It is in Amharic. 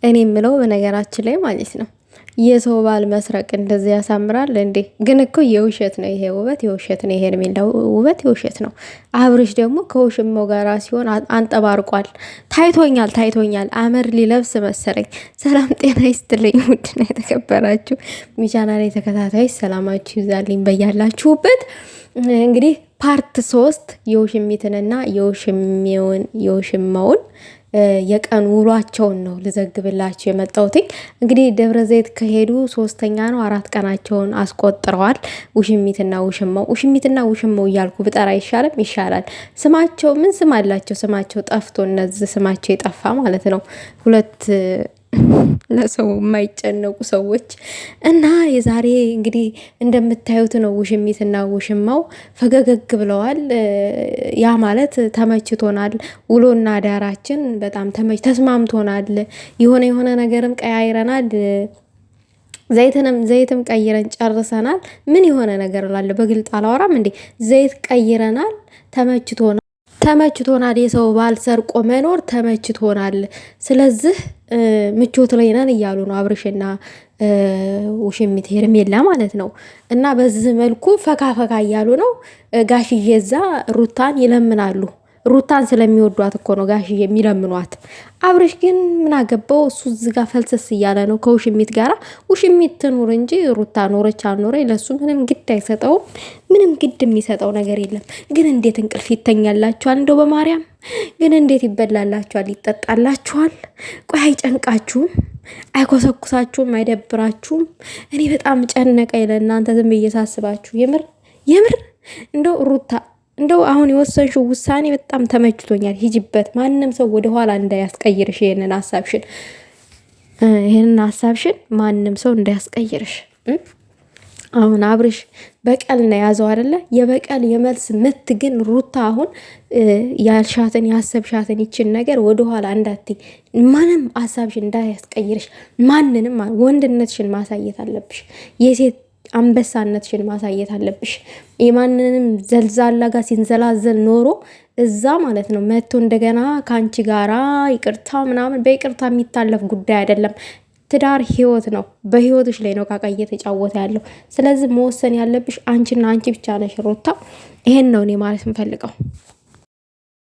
እኔ የምለው በነገራችን ላይ ማለት ነው የሰው ባል መስረቅ እንደዚህ ያሳምራል እንዴ? ግን እኮ የውሸት ነው ይሄ ውበት፣ የውሸት ነው ይሄ ሄርሜላ ውበት፣ የውሸት ነው። አብርሽ ደግሞ ከውሽማው ጋራ ሲሆን አንጠባርቋል። ታይቶኛል። አመር ሊለብስ መሰለኝ። ሰላም ጤና ይስጥልኝ። ውድ ነው የተከበራችሁ ሚቻናል ተከታታዮች ሰላማችሁ ይዛልኝ በያላችሁበት። እንግዲህ ፓርት 3 የውሽሚትንና የውሽማውን የቀን ውሏቸውን ነው ልዘግብላቸው የመጣሁት። እንግዲህ ደብረ ዘይት ከሄዱ 3ኛ ነው 4 ቀናቸውን አስቆጥረዋል። ውሽሚትና ውሽማው እያልኩ ብጠራ ይሻላል። ስማቸው ምን ስም አላቸው? ስማቸው ጠፍቶ እነዚህ ስማቸው የጠፋ ማለት ነው። ሁለት ለሰው የማይጨነቁ ሰዎች እና የዛሬ እንግዲህ እንደምታዩት ነው። ውሽሚትና ውሽማው ፈገገግ ብለዋል። ያ ማለት ተመችቶናል፣ ውሎና ዳራችን በጣም ተስማምቶናል፣ የሆነ ነገርም ቀያይረናል፣ ዘይትም ቀይረን ጨርሰናል። ምን የሆነ ነገር እላለሁ፣ በግልጥ አላወራም እንዴ? ዘይት ቀይረናል፣ ተመችቶናል። የሰው ባል ሰርቆ መኖር ተመችቶናል። ስለዚህ ምቾት ላይ ነን እያሉ ነው አብርሽና ውሽሚት ሄርሜላ ማለት ነው። እና በዚህ መልኩ ፈካ እያሉ ነው። ጋሽዬ እዛ ሩታን ይለምናሉ። ሩታን ስለሚወዷት እኮ ነው ጋሽዬ የሚለምኗት። አብርሽ ግን ምን አገባው? እሱ እዚህ ጋር ፈልሰስ እያለ ነው ከውሽሚት ጋራ። ውሽሚት ትኑር እንጂ ሩታ ኖረች አልኖረች ለሱ ምንም ግድ አይሰጠውም። ምንም ግድ የሚሰጠው ነገር የለም። ግን እንዴት እንቅልፍ ይተኛላችኋል? እንደው በማርያም ግን እንዴት ይበላላችኋል? ይጠጣላችኋል? ቆይ አይጨንቃችሁም? አይኮሰኩሳችሁም? አይደብራችሁም? እኔ በጣም ጨነቀኝ ለእናንተ ዝም ብዬ ሳስባችሁ። የምር እንደው ሩታ እንደው አሁን የወሰንሽው ውሳኔ በጣም ተመችቶኛል። ሂጅበት። ማንም ሰው ወደኋላ እንዳያስቀይርሽ ይሄንን ሀሳብሽን ማንም ሰው እንዳያስቀይርሽ። አሁን አብርሽ በቀል ነው ያዘው አይደለ? የበቀል የመልስ ምት ግን ሩታ አሁን ያልሻትን ያሰብሻትን ይችን ነገር ወደኋላ እንዳትይ፣ ማንም ሀሳብሽን እንዳያስቀይርሽ። ማንንም ወንድነትሽን ማሳየት አለብሽ። የሴት አንበሳነትሽን ማሳየት አለብሽ። የማንንም ዘልዛላ ጋር ሲንዘላዘል ኖሮ እዛ ማለት ነው መጥቶ እንደገና ከአንቺ ጋራ ይቅርታ ምናምን በይቅርታ የሚታለፍ ጉዳይ አይደለም። ትዳር ህይወት ነው። በህይወትሽ ላይ ነው ቃቃ እየተጫወተ ያለው። ስለዚህ መወሰን ያለብሽ አንቺና አንቺ ብቻ ነሽ ሩታ። ይሄን ነው እኔ ማለት የምፈልገው።